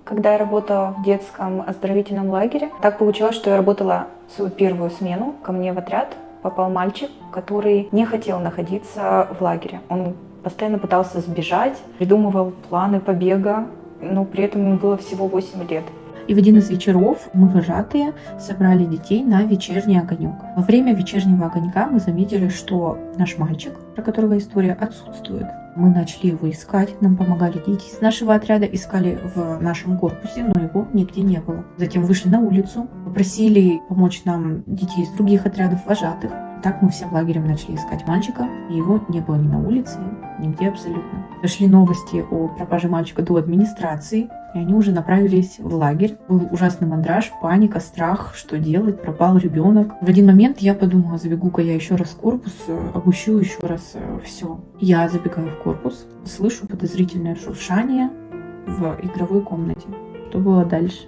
когда я работала в детском оздоровительном лагере. Так получилось, что я работала свою первую смену. Ко мне в отряд попал мальчик, который не хотел находиться в лагере. Он постоянно пытался сбежать, придумывал планы побега, но при этом ему было всего 8 лет. И в один из вечеров мы, вожатые, собрали детей на вечерний огонек. Во время вечернего огонька мы заметили, что наш мальчик, про которого история, отсутствует. Мы начали его искать, нам помогали дети из нашего отряда, искали в нашем корпусе, но его нигде не было. Затем вышли на улицу, попросили помочь нам детей из других отрядов вожатых. Так мы всем лагерем начали искать мальчика, и его не было ни на улице, нигде абсолютно. Дошли новости о пропаже мальчика до администрации, и они уже направились в лагерь. Был ужасный мандраж, паника, страх, что делать, пропал ребенок. В один момент я подумала, забегу-ка я еще раз в корпус, обыщу еще раз все. Я забегаю в корпус, слышу подозрительное шуршание в игровой комнате. Что было дальше?